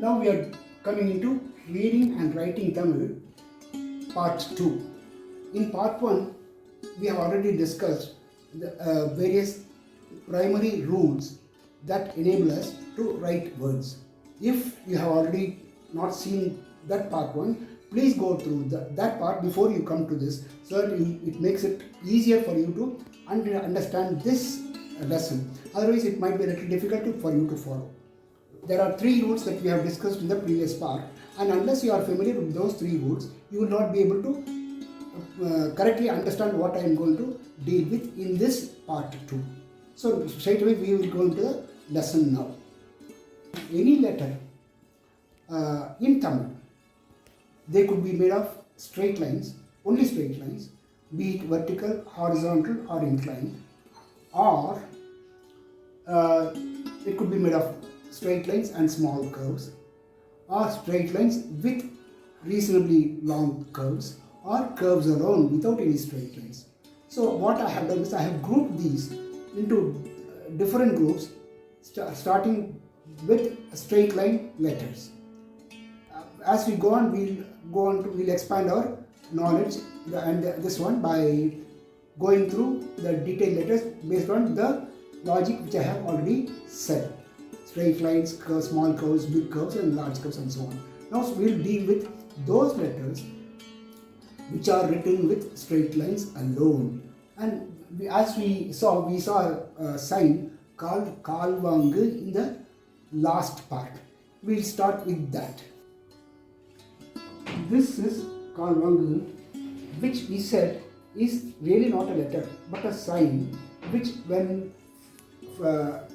Now we are coming into Reading and Writing Tamil Part 2. In Part 1, we have already discussed the various primary rules that enable us to write words. If you have already not seen that Part 1, please go through that part before you come to this, so that it makes it easier for you to understand this lesson. Otherwise, it might be a little difficult for you to follow. There are 3 rules that we have discussed in the previous part, and unless you are familiar with those 3 rules, you will not be able to correctly understand what I am going to deal with in this part 2. So straight away we will go into the lesson now. Any letter in Tamil, they could be made of straight lines, only straight lines, be it vertical, horizontal or inclined, or it could be made of straight lines and small curves, or straight lines with reasonably long curves, or curves alone without any straight lines. So what I have done is I have grouped these into different groups, starting with straight line letters. As we go on, we'll expand our knowledge and this one by going through the detailed letters based on the logic which I have already said. Straight lines, curves, small curves, big curves and large curves and so on. Now we'll deal with those letters which are written with straight lines alone. And as we saw a sign called Kalvangu in the last part. We'll start with that. This is Kalvangu, which we said is really not a letter but a sign which, when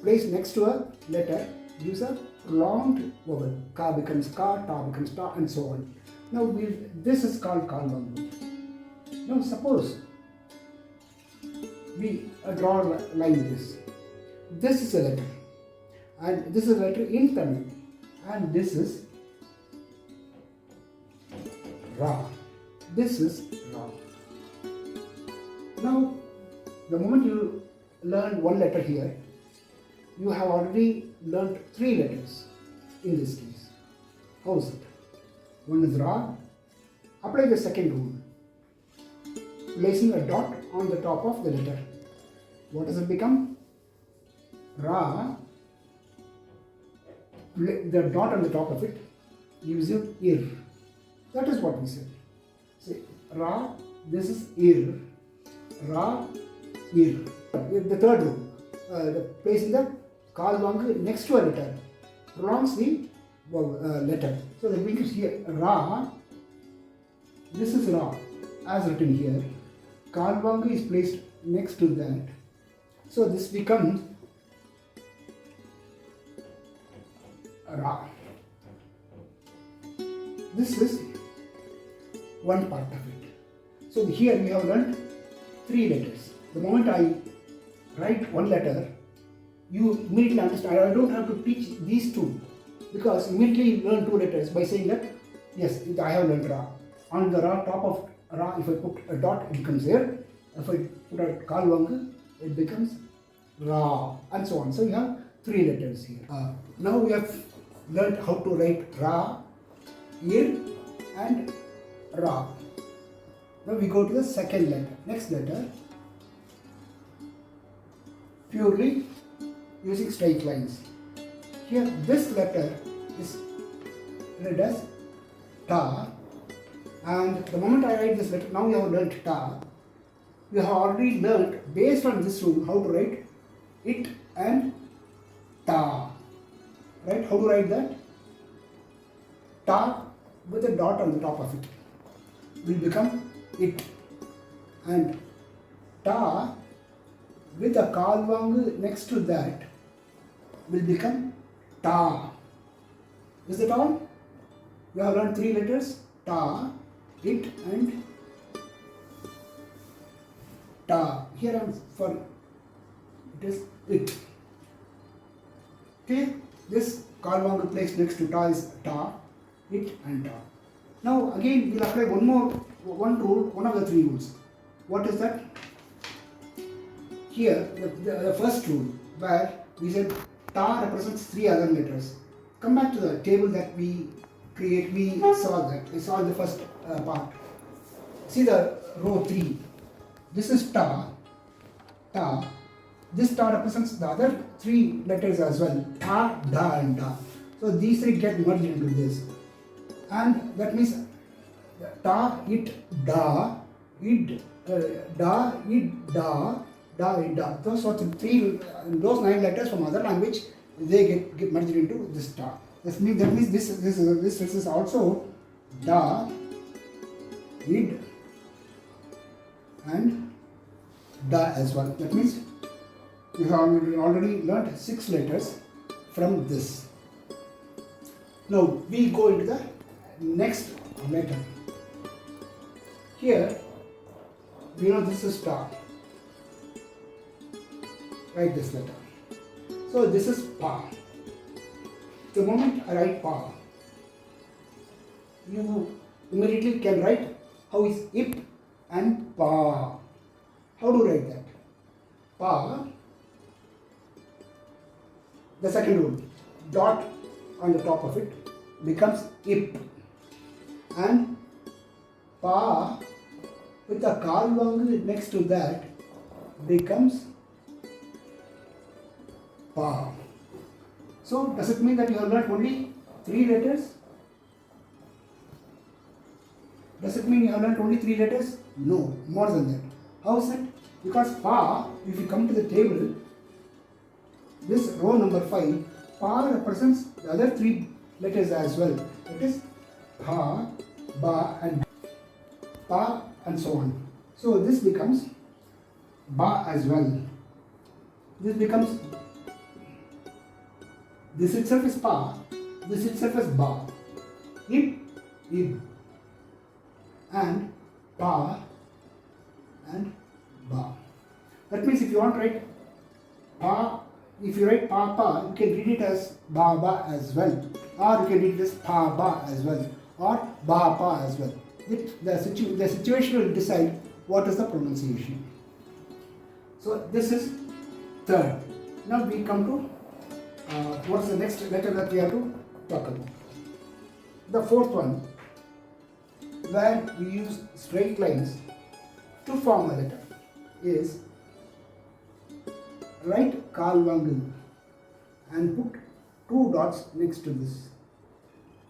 placed next to a letter, gives a prolonged vowel. Ka becomes ka, ta becomes ta, and so on. Now this is called Kalvangu. Now suppose we draw a line this. This is a letter, and this is a letter in Tamil, and this is Ra. This is Ra. Now, the moment you learn one letter here, you have already learnt 3 letters in this case. How is it? One is Ra. Apply the second rule, placing a dot on the top of the letter. What does it become? Ra. The dot on the top of it gives you Ir. That is what we said. Say Ra, this is Ir. Ra, Ir. The third rule, placing the Kalvangu next to a letter prolongs the letter. So that means here Ra, this is Ra as written here. Kalvangu is placed next to that. So this becomes Ra. This is one part of it. So here we have learned 3 letters. The moment I write one letter, you immediately understand. I don't have to teach these 2, because immediately you learn 2 letters by saying that yes, I have learned Ra. On the Ra, top of Ra, if I put a dot, it becomes there. If I put a Kalvangu, it becomes Ra, and so on. So you have 3 letters here. Now we have learned how to write Ra, Ir and Ra. Now we go to the second letter. Next letter, purely using straight lines. Here this letter is read as Ta, and the moment I write this letter, now we have learnt Ta. We have already learnt, based on this rule, how to write it and Ta. Right? How to write that? Ta with a dot on the top of it will become it, and Ta with a Kalvangu next to that will become Ta. Is that all? We have learned 3 letters: Ta, it and Ta. Here it is it. Okay, this Kalvangu placed next to Ta is Ta, it and Ta. Now again we'll apply one rule, one of the 3 rules. What is that? Here the first rule, where we said Ta represents 3 other letters. come back to the table that we solved that. We solved the first part. See the row 3. This is ta, ta. This ta represents the other 3 letters as well. Ta, da and da. So these 3 get merged into this. And that means ta, it, da, id, da, id, da, da, id, da. Those are the 3, those 9 letters from other language, they get merged into this ta. That means this is also da, id, and da as well. That means we have already learnt 6 letters from this. Now we go into the next letter. Here we know this is ta. Write this letter. So this is pa. The moment I write pa, you immediately can write how is ip and pa. How do you write that? Pa, the second rule, dot on the top of it becomes ip, and pa with a kalvangu next to that becomes pa. So does it mean that you have learned only 3 letters? Does it mean you have learned only 3 letters? No, more than that. How is it? Because pa, if you come to the table, this row number 5, pa represents the other 3 letters as well. It is pa, ba and pa and so on. So this becomes ba as well. This becomes, this itself is pa, this itself is ba. Ib, ib, and pa and ba. That means if you want to write pa, if you write pa pa, you can read it as ba ba as well, or you can read it as pa ba as well, or ba pa as well. The situation will decide what is the pronunciation. So this is third. Now we come to what's the next letter that we have to talk about. The fourth one, where we use straight lines to form a letter, is write kalvangu and put 2 dots next to this.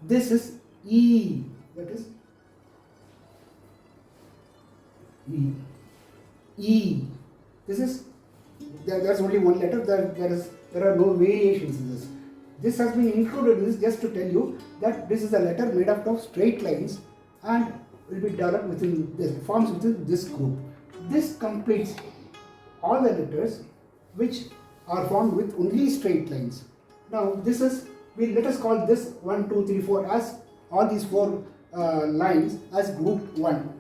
This is E. That is E. E. This is, there's only one letter. There are no variations in this. This has been included in this just to tell you that this is a letter made up of straight lines and will be developed within this, forms within this group. This completes all the letters which are formed with only straight lines. Now this is, let us call this 1, 2, 3, 4 as all these 4 lines as group 1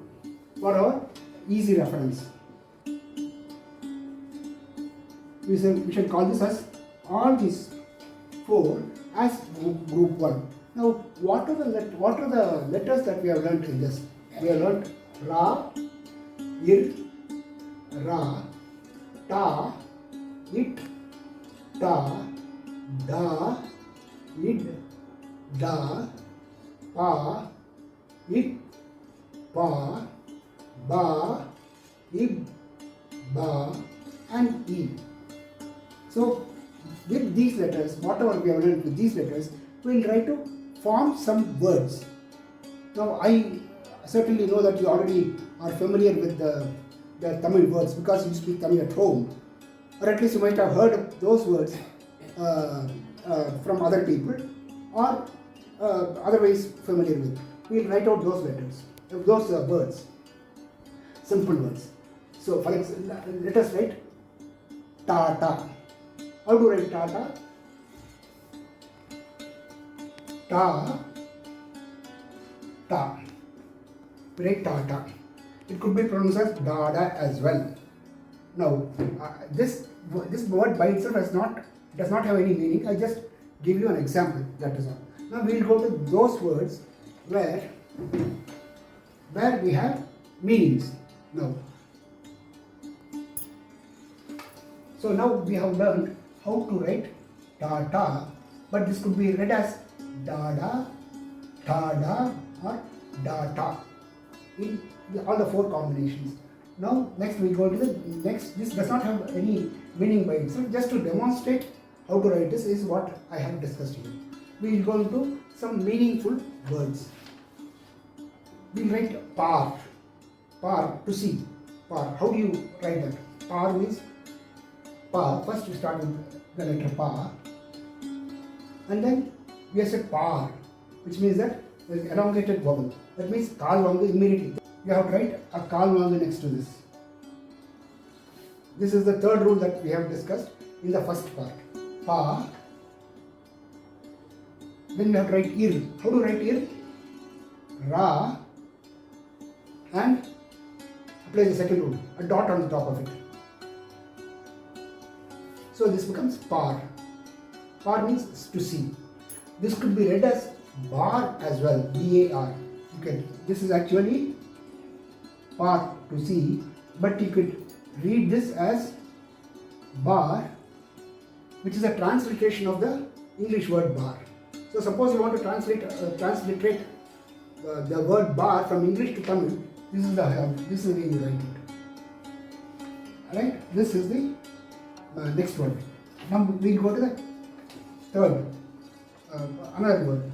for our easy reference. We shall call this as all these 4 as group 1. Now what are the letters that we have learnt in this? We have learnt ra, ir, ra, ta, it, ta, da, id, da, pa, it, pa, ba, ib, ba, and e. So with these letters, whatever we have learned with these letters, we will try to form some words. Now I certainly know that you already are familiar with the Tamil words because you speak Tamil at home, or at least you might have heard those words from other people, or otherwise familiar with. We will write out those letters, those words, simple words. So for example, let us write Tata. How to write Tata? Ta, ta. We write Tata. It could be pronounced as Dada as well. Now, this word by itself does not have any meaning. I just give you an example. That is all. Now we will go to those words where we have meanings. Now, so now we have learned how to write Tata but this could be read as dada, tada, or data in all the four combinations. Now next we go to the next. This does not have any meaning by itself. Just to demonstrate how to write this is what I have discussed here. We will go into some meaningful words. We will write par. Par, to see. Par. How do you write that? Par means pa. First we start with the letter pa, and then we have said par, which means that there is elongated vowel. That means kal vanga immediately. You have to write a kal vanga next to this. This is the third rule that we have discussed in the first part. Pa. Then we have to write ir. How to write ir? Ra, and apply the second rule, a dot on the top of it. So this becomes par. Par means to see. This could be read as bar as well, B-A-R. Okay, this is actually par, to see, but you could read this as bar, which is a transliteration of the English word bar. So suppose you want to transliterate the word bar from English to Tamil, this is the way you write it. Alright, this is the next word. Now we will go to the third, another word.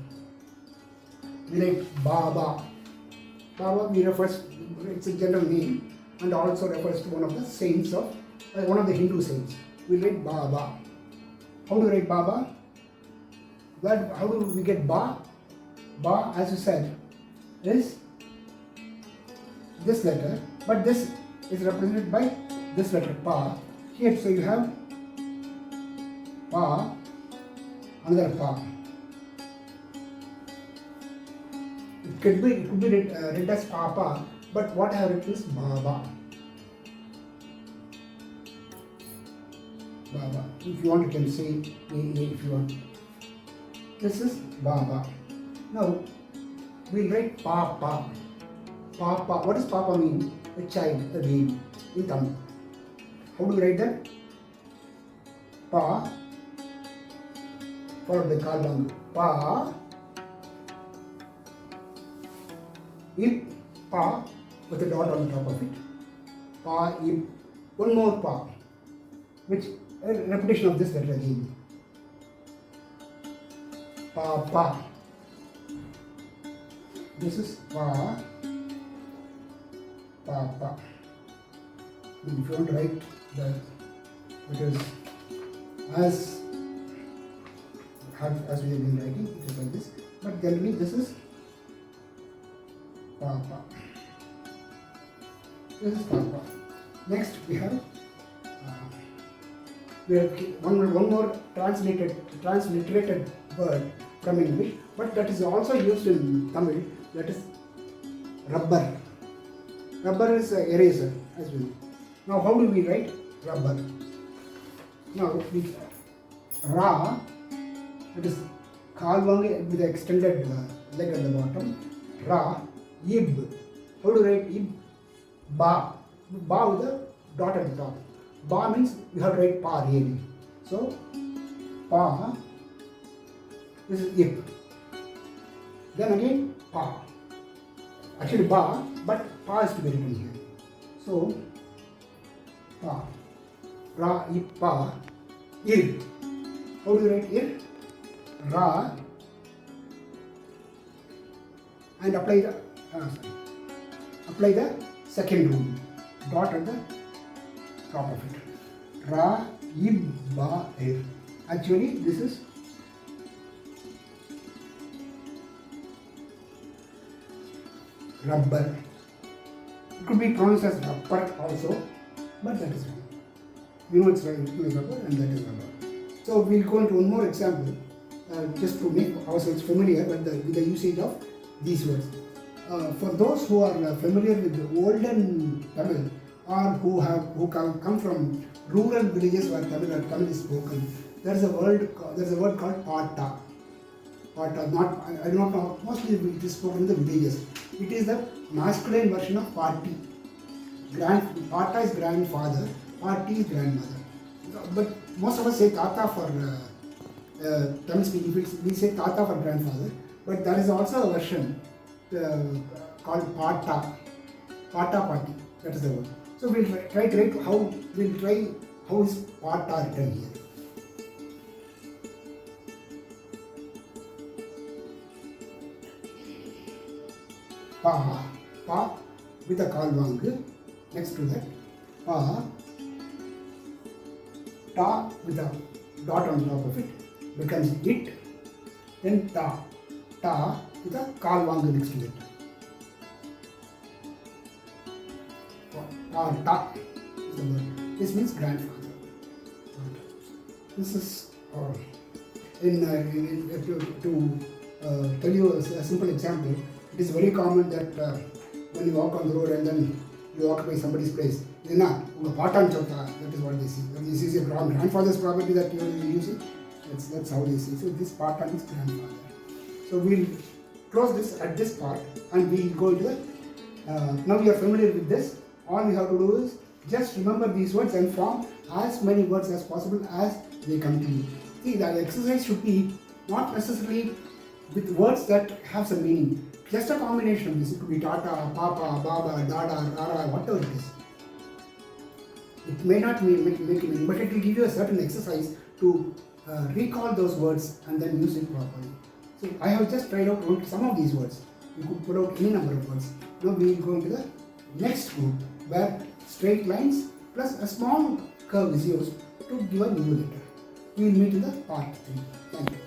We write Baba. Baba we refers, it's a general name and also refers to one of the saints of, one of the Hindu saints. We write Baba. How do we write Baba? Well, how do we get Ba? Ba, as you said, is this letter, but this is represented by this letter Pa. Here, so you have Pa, another Pa. It could be read as Papa, but what I have written is Baba. Baba. If you want, you can say AA if you want. This is Baba. Now we'll write Papa. Papa. What does Papa mean? A child, a baby in Tamil. How do we write that? Pa followed by kal vanga. Pa. Ip, pa, with a dot on the top of it. Pa, ip. One more pa, which a repetition of this letter again. Pa, pa. This is pa, pa, pa. If you want to write the letters as we have been writing, it is like this. But generally, this is Papa. This is Papa. Next we have one more transliterated word from English, but that is also used in Tamil. That is rubber. Rubber is eraser, as we know. Now, how do we write rubber? Now, we Ra, it is kal vanga with the extended leg at the bottom. Ra, ib. How do you write ib? Ba. Ba with a dot at the top. Ba means you have to write pa really. So, pa. This is ib. Then again, pa. Actually, ba, but pa is to be written here. So, pa. Ra, ib, pa. Ir. How do you write ir? Ra. And apply the second rule. Dot at the top of it. Ra, ib, ba, ir. Actually, this is rubber. It could be pronounced as rubber also, but that is wrong. You know it's right, it is rubber and that is rubber. So we'll go into one more example, just to make ourselves familiar with the usage of these words. For those who are familiar with the olden Tamil, or who come from rural villages where Tamil is spoken, there is a word called Pata. Pata, I do not know. Mostly it is spoken in the villages. It is the masculine version of Party. Pata is grandfather. Party is grandmother. But most of us say Tata for Tamil speaking, we say Tata for grandfather, but there is also a version called Pata Party. That is the word. So we'll try how is Pata written here. Pa with a kalvang next to that. Pa, ta with a dot on top of it becomes it. Then ta with a kalvang next to it. Ta is the word. This means grandfather. This is to tell you a simple example. It is very common that when you walk on the road and then you walk by somebody's place, that is what they see. This is your grandfather's property that you are using. That's how they see. So this Patan is grandfather. So we'll close this at this part and we'll go into the. Now you are familiar with this. All we have to do is just remember these words and form as many words as possible as they come to you. See, the exercise should be not necessarily with words that have some meaning. Just a combination of this. It could be Tata, Papa, Baba, Dada, Rara, whatever it is. It may not make meaning, but it will give you a certain exercise to recall those words and then use it properly. So I have just tried out some of these words. You could put out any number of words. Now we will go into the next group where straight lines plus a small curve is used to give a new letter. We will meet in the part 3. Thank you.